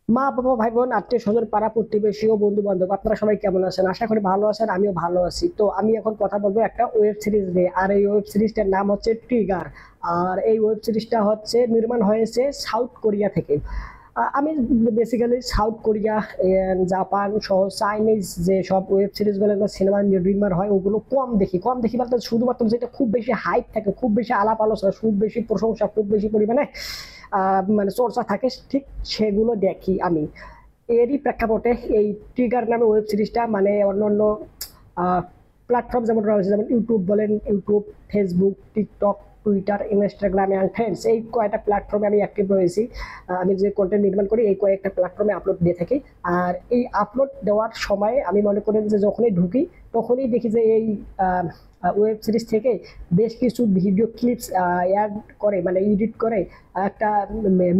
মা বাবা ভাই বোন আত্মীয় স্বজন পাড়া প্রতিবেশী ও বন্ধু বান্ধব আপনারা সবাই কেমন আছেন? আশা করি ভালো আছেন, আমিও ভালো আছি। তো আমি এখন কথা বলবো একটা ওয়েব সিরিজ নিয়ে, আর এই ওয়েব সিরিজটার নাম হচ্ছে ট্রিগার। আর এই ওয়েব সিরিজটা হচ্ছে নির্মাণ হয়েছে সাউথ কোরিয়া থেকে। আমি বেসিক্যালি সাউথ কোরিয়া, জাপান সহ চাইনিজ যে সব ওয়েব সিরিজগুলো সিনেমা নির্মাণ হয় ওগুলো কম দেখি বলতে শুধুমাত্র যেটা খুব বেশি হাইপ থাকে, খুব বেশি আলাপ আলোচনা, খুব বেশি প্রশংসা, খুব বেশি পরিমাণে মানে চর্চা থাকে, ঠিক সেগুলো দেখি আমি। এরই প্রেক্ষাপটে এই ট্রিগার নামে ওয়েব সিরিজটা মানে অন্যান্য প্ল্যাটফর্ম যেমন রয়েছে, যেমন ইউটিউব বলেন, YouTube, Facebook, TikTok, Twitter, Instagram and friends, এই কয়েকটা প্ল্যাটফর্মে আমি অ্যাক্টিভ রয়েছি। আমি যে কন্টেন্ট নির্মাণ করি এই কয়েকটা প্ল্যাটফর্মে আপলোড দিয়ে থাকি। আর এই আপলোড দেওয়ার সময় আমি মনে করেন যে যখনই ঢুকি তখনই দেখি যে এই ওয়েব সিরিজ থেকে বেশ কিছু ভিডিও ক্লিপস অ্যাড করে, মানে এডিট করে একটা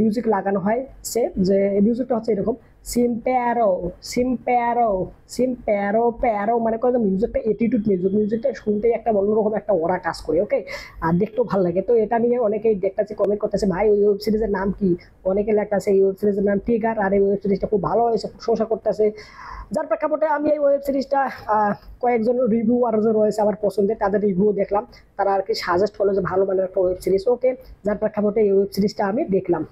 মিউজিক লাগানো হয়। সে যে মিউজিকটা হচ্ছে এরকম: সিম্প্যারো, সিম্প্যারো, সিম্প্যারো প্যারো, মানে করে মিউজিকটা অ্যাটিটিউড মিউজিক, মিউজিকটা শুনতেই একটা অন্যরকম একটা ওরা কাজ করে। ওকে, আর দেখতেও ভালো লাগে। তো এটা নিয়ে অনেকেই দেখতেছে, কমেন্ট করতেছে, ভাই ওই ওয়েব সিরিজের নাম কি? অনেকে লেখতেছে এই ওয়েব সিরিজের নাম ট্রিগার, আর এই ওয়েব সিরিজটা খুব ভালো হয়েছে, প্রশংসা করতেছে। যার প্রেক্ষাপটে আমি এই ওয়েব সিরিজটা কয়েকজন রিভিউয়ার রয়েছে আমার পছন্দের, তাদের রিভিউ দেখলাম। তারা আর কি সাজেস্ট করলো যে ভালো মানের একটা ওয়েব সিরিজ। ওকে, যার প্রেক্ষাপটে এই ওয়েব সিরিজটা আমি দেখলাম।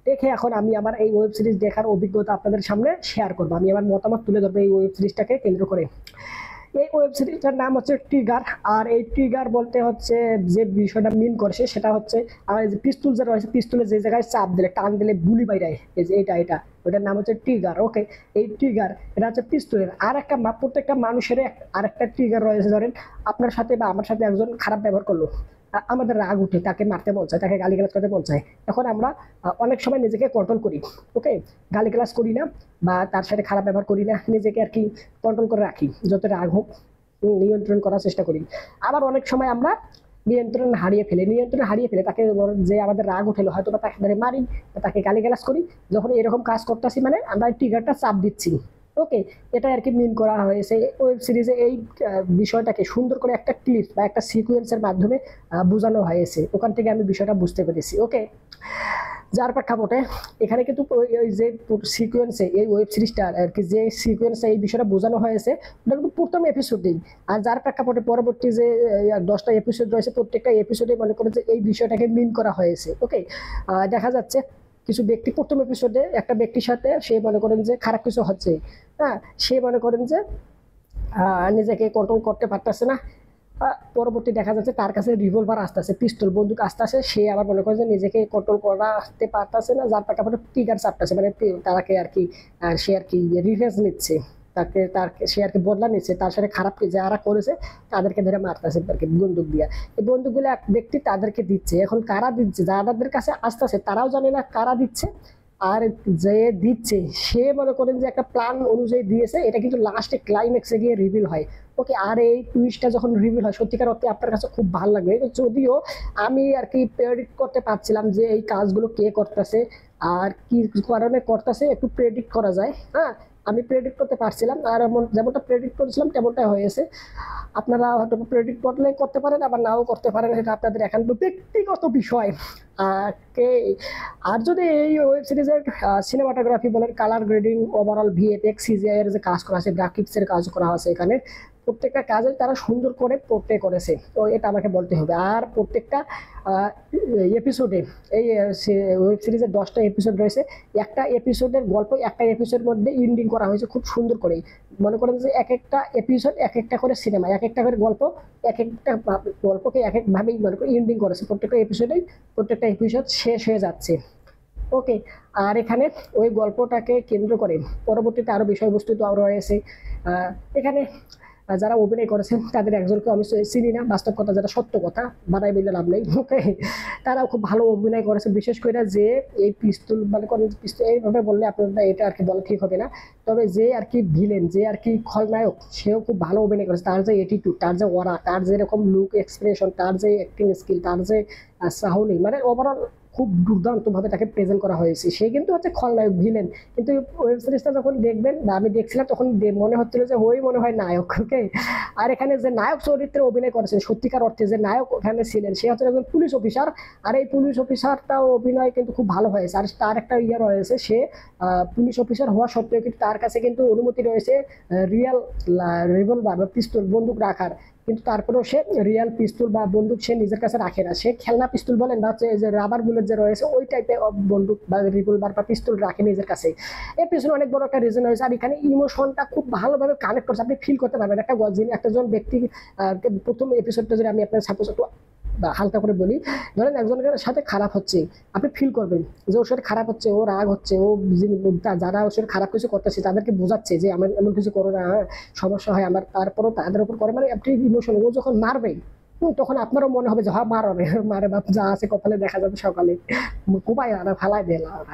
দেখে এখন আমি আমার এই ওয়েব সিরিজ দেখার অভিজ্ঞতা আপনাদের সামনে শেয়ার করবো। আমি আমার মতামত তুলে ধরবো এই ওয়েব সিরিজটাকে কেন্দ্র করে। এই ওয়েব সিরিজটার নাম হচ্ছে ট্রিগার। আর এই ট্রিগার বলতে হচ্ছে যে বিষয়টা মিন করছে সেটা হচ্ছে আমার যে পিস্তল যে রয়েছে, পিস্তলে যে জায়গায় চাপ দিলে, টান দিলে গুলি বাইরে, এই যে এটা ওটার নাম হচ্ছে ট্রিগার। ওকে, এই ট্রিগার এটা হচ্ছে পিস্তলের। আর একটা প্রত্যেকটা মানুষের আর একটা ট্রিগার রয়েছে। ধরেন আপনার সাথে বা আমার সাথে একজন খারাপ ব্যবহার করলো, আমাদের রাগ উঠে, তাকে মারতে মন চায়, তাকে গালিগালাজ করতে মন চায়। এখন আমরা অনেক সময় নিজেকে কন্ট্রোল করি। ওকে, গালিগালাজ করি না বা তার সাথে খারাপ ব্যবহার করি না, নিজেকে আর কি কন্ট্রোল করে রাখি, যত রাগ হোক নিয়ন্ত্রণ করার চেষ্টা করি। আবার অনেক সময় আমরা নিয়ন্ত্রণ হারিয়ে ফেলে তাকে যে আমাদের রাগ উঠেলো, হয়তো বা তাকে ধরে মারি বা তাকে গালিগালাজ করি। যখন এরকম কাজ করতেছি মানে আমরা ট্রিগারটা চাপ দিচ্ছি। ওকে, এটা আর কি মিন করা হয়েছে ওয়েব সিরিজে। এই বিষয়টাকে সুন্দর করে একটা ক্লিপ বা একটা সিকুয়েন্সের মাধ্যমে বোঝানো হয়েছে। ওখান থেকে আমি বিষয়টা বুঝতে পেরেছি। ওকে, যার প্রেক্ষাপটে এখানে কিন্তু ওই যে সিকোয়েন্সে এই ওয়েব সিরিজটা আর কি, যে সিকোয়েন্সে এই বিষয়টা বোঝানো হয়েছে ওটা কিন্তু প্রথম এপিসোডেই। আর যার প্রেক্ষাপটে পরবর্তী যে 10টা এপিসোড রয়েছে, প্রত্যেকটা এপিসোডে মনে করে যে এই বিষয়টাকে মিন করা হয়েছে। ওকে, দেখা যাচ্ছে কিছু ব্যক্তি প্রথম এপিসোডে একটা ব্যক্তির সাথে সে মনে করেন যে খারাপ কিছু হচ্ছে। হ্যাঁ, সে মনে করেন যে নিজেকে কন্ট্রোল করতে পারতেছে না। পরবর্তী দেখা যাচ্ছে তার কাছে রিভলভার আসতেছে, পিস্তল বন্দুক আসতেছে, সে আবার মনে করে যে নিজেকে কন্ট্রোল করতে পারতেছে না, যার প্রেক্ষাপটে ট্রিগার চাপতেছে, মানে তাকে আর কি সে আর কি রিভেঞ্জ নিচ্ছে, সে আর কি বদলা নিচ্ছে, তার সাথে খারাপ যারা করেছে তাদেরকে ধরে মারতেছে আর কি বন্দুক দিয়ে। এই বন্দুকগুলো এক ব্যক্তি তাদেরকে দিচ্ছে। এখন কারা দিচ্ছে, যাদের কাছে আসতেছে তারাও জানে না কারা দিচ্ছে। আর যে দিচ্ছে সে মনে করেন যে একটা প্ল্যান অনুযায়ী দিয়েছে। এটা কিন্তু লাস্টে ক্লাইম্যাক্সে গিয়ে রিভিল হয়। ওকে, আর এই টুইস্টটা যখন রিভিল হয় সত্যিকার অর্থে আপনার কাছে খুব ভালো লাগবে। যদিও আমি আর কি প্রেডিক্ট করতে পারছিলাম যে এই কাজগুলো কে করতেছে আর কি কারণে করতেছে, একটু প্রেডিক্ট করা যায়। হ্যাঁ, আমি প্রেডিক্ট করতে পারছিলাম, আর যেমনটা প্রেডিক্ট করেছিলাম তেমনটাই হয়েছে। আপনারা হয়তো প্রেডিক্ট করলে করতে পারেন, আবার নাও করতে পারেন, এটা আপনাদের একান্ত ব্যক্তিগত বিষয়। কে আর যদি এই ওয়েব সিরিজের সিনেমাটোগ্রাফি বলেন, colour grading, overall VFX, CGI এর যে কাজ করা আছে, গ্রাফিক্স এর কাজ করা আছে, এখানে প্রত্যেকটা কাজে তারা সুন্দর করে পোর্ট্রে করেছে। তো এটা আমাকে বলতে হবে। আর প্রত্যেকটা এপিসোডে এই ওয়েব সিরিজের 10টা এপিসোড রয়েছে। একটা এপিসোডের গল্প একটা এপিসোডের মধ্যে ইন্ডিং করা হয়েছে খুব সুন্দর করে। মনে করেন যে এক একটা এপিসোড এক একটা করে সিনেমা, এক একটা করে গল্প, এক একটা গল্পকে এক একভাবেই মনে করে ইন্ডিং করেছে। প্রত্যেকটা এপিসোড শেষ হয়ে যাচ্ছে। ওকে, আর এখানে ওই গল্পটাকে কেন্দ্র করে পরবর্তীতে আরো বিষয়বস্তু তো আরো রয়েছে। এখানে যারা অভিনয় করেছেন তাদের একজনকে আমি চিনি না, বাস্তব কথা যেটা সত্য কথা, বানাই বললে লাভ নেই। ওকে, তারাও খুব ভালো অভিনয় করেছে, বিশেষ করে যে এই পিস্তল মানে পিস্তল এইভাবে বললে আপনাদের এটা আর কি বলা ঠিক হবে না। তবে যে আর কি ভিলেন, যে আর কি খলনায়ক, সেও খুব ভালো অভিনয় করেছে। তার যে এটিটিউড, তার যে ওরা, তার যে এরকম লুক এক্সপ্রেশন, তার যে অ্যাক্টিং স্কিল, তার যে সাহনি, মানে ওভারঅল খুব দুর্দান্তভাবে তাকে প্রেজেন্ট করা হয়েছে। সে কিন্তু হচ্ছে খলনায়ক, ভিলেন, কিন্তু ওয়েব সিরিজটা যখন দেখবেন বা আমি দেখছিলাম তখন মনে হচ্ছিল যে ওই মনে হয় নায়ক। ওকে, আর এখানে যে নায়ক চরিত্রে অভিনয় করেছেন, সত্যিকার অর্থে যে নায়ক ওখানে ছিলেন, সে হচ্ছে একজন পুলিশ অফিসার। আর এই পুলিশ অফিসারটাও অভিনয় কিন্তু খুব ভালো হয়েছে। আর তার একটা ইয়ে রয়েছে, সে পুলিশ অফিসার হওয়া সত্ত্বেও কিন্তু তার কাছে কিন্তু অনুমতি রয়েছে রিয়াল রিভলভার বা পিস্তল, বন্দুক রাখার। কিন্তু তারপরেও সে রিয়াল পিস্তল বা বন্দুক সে নিজের কাছে রাখে না। সে খেলনা পিস্তল বলেন বা হচ্ছে যে রাবার বুলেট যে রয়েছে ওই টাইপের বন্দুক বা রিভলভার বা পিস্তল রাখে নিজের কাছে। এর পিছনে অনেক বড় একটা রিজন হয়েছে। আর এখানে ইমোশনটা খুব ভালোভাবে কানেক্ট করছে, আপনি ফিল করতে পারবেন একটা একজন ব্যক্তি। প্রথম এপিসোডটা যদি আমি আপনার সাপোজ একটু হালকা করে বলি, ধরেন একজনের সাথে খারাপ হচ্ছে, আপনি ফিল করবেন যে ওর সাথে খারাপ হচ্ছে, ও রাগ হচ্ছে, ও যারা ওর সাথে খারাপ কিছু করতেছে তাদেরকে বোঝাচ্ছে যে আমার এমন কিছু করো না, সমস্যা হয় আমার, তারপরও তাদের উপর করে, মানে আপনি ইমোশন, ও যখন মারবে তখন আপনারও মনে হবে যে হ্যাঁ মারো রে, মারে বাপ, যা আছে কপালে দেখা যাবে সকালে, কোপায় আর ফালাই দিলাম।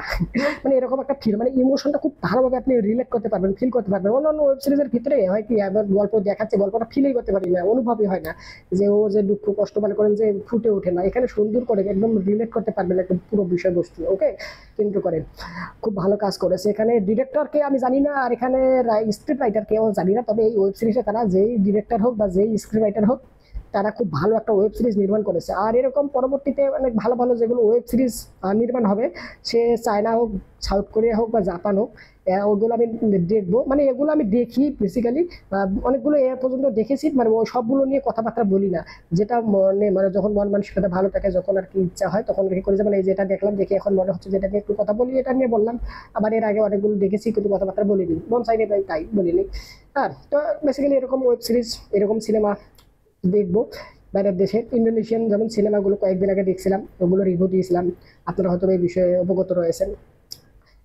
মানে এরকম একটা ফিল, মানে ইমোশনটা খুব ভালোভাবে আপনি রিলেট করতে পারবেন, ফিল করতে পারবেন। অন্যান্য ওয়েব সিরিজের ভিতরে হয় কি, আবার গল্প দেখাচ্ছে, গল্পটা ফিলই করতে পারি না, অনুভবই হয় না, যে ও যে দুঃখ কষ্ট মনে করেন যে ফুটে ওঠে না। এখানে সুন্দর করে একদম রিলেট করতে পারবেন একদম পুরো বিষয়বস্তু। ওকে, কিন্তু করেন খুব ভালো কাজ করেছে। এখানে ডিরেক্টরকে আমি জানি না, আর এখানে স্ক্রিপ্ট রাইটারকেও জানি না, তবে এই ওয়েব সিরিজে তারা যেই ডিরেক্টর হোক বা যেই স্ক্রিপ্ট রাইটার হোক, তারা খুব ভালো একটা ওয়েব সিরিজ নির্মাণ করেছে। আর এরকম পরবর্তীতে অনেক ভালো ভালো যেগুলো ওয়েব সিরিজ নির্মাণ হবে, সে চায়না হোক, সাউথ কোরিয়া হোক বা জাপান হোক, ওগুলো আমি দেখবো। মানে এগুলো আমি দেখি বেসিক্যালি, অনেকগুলো এ পর্যন্ত দেখেছি, মানে ওই সবগুলো নিয়ে কথাবার্তা বলি না, যেটা মানে যখন মন মানসিকতা ভালো থাকে, যখন আর কি ইচ্ছা হয় তখন কি করে, যেমন এই যেটা দেখলাম, দেখে এখন মনে হচ্ছে যেটা নিয়ে একটু কথা বলি, এটা নিয়ে বললাম। আবার এর আগে অনেকগুলো দেখেছি কিন্তু কথাবার্তা বলিনি, মন চাইনি তাই বলিনি। হ্যাঁ, তো বেসিক্যালি এরকম ওয়েব সিরিজ, এরকম সিনেমা দেখবো। বাইরের দেশে ইন্দোনেশিয়ান যেমন সিনেমাগুলো কয়েকদিন আগে দেখছিলাম, ওগুলো রিভিউ দিয়েছিলাম, আপনারা হয়তো এই বিষয়ে অবগত রয়েছেন।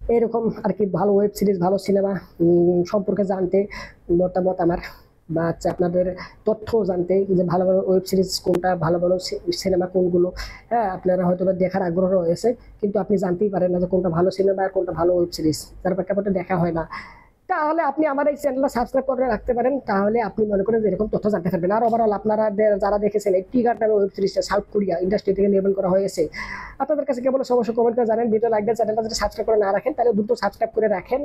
এরকম আর কি ভালো ওয়েব সিরিজ, ভালো সিনেমা সম্পর্কে জানতে মতামত আমার, বা হচ্ছে আপনাদের তথ্য জানতে যে ভালো ভালো ওয়েব সিরিজ কোনটা, ভালো ভালো সিনেমা কোনগুলো, হ্যাঁ আপনারা হয়তো দেখার আগ্রহ রয়েছে, কিন্তু আপনি জানতেই পারেন না যে কোনটা ভালো সিনেমা আর কোনটা ভালো ওয়েব সিরিজ, তার প্রেক্ষাপটে দেখা হয় না। তাহলে আপনি আমার এই চ্যানেলটা সাবস্ক্রাইব করে রাখতে পারেন, তাহলে আপনি মনে করেন যে এরকম তথ্য জানতে পারবেন। আর ওভারঅল আপনারা যারা দেখেছেন এই টিগার নামে ওয়েব সিরিজটা সাউথ কোরিয়া ইন্ডাস্ট্রি থেকে নির্মাণ করা হয়েছে, আপনাদের কাছে কেবল অবশ্যই কমেন্ট করে জানেন। ভিডিও লাইক দিয়ে চ্যানেলটা যদি সাবস্ক্রাইব করে না রাখেন তাহলে দ্রুত সাবস্ক্রাইব করে রাখেন।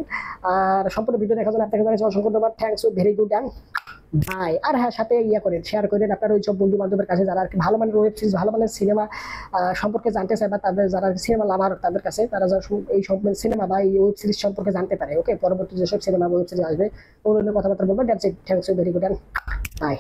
আর সম্পূর্ণ ভিডিও দেখার জন্য আপনাকে জানাচ্ছি অসংখ্য ধন্যবাদ। Thanks you, very good and bye. আর হ্যাঁ, সাথে ইয়ে করেন, শেয়ার করেন আপনার ওই সব বন্ধু বান্ধবের কাছে যারা আর কি ভালো মানের ওয়েব সিরিজ, ভালো মানের সিনেমা সম্পর্কে জানতে চায়, বা তাদের যারা সিনেমা লাভার তাদের কাছে, তারা এই সব সিনেমা বা এই ওয়েব সিরিজ সম্পর্কে জানতে পারে। ওকে, পরবর্তী যেসব সিনেমা ওয়েব সিরিজ আসবে ওগুলো নিয়ে কথাবার্তা বলবেন। That's it, thanks you, very good and by.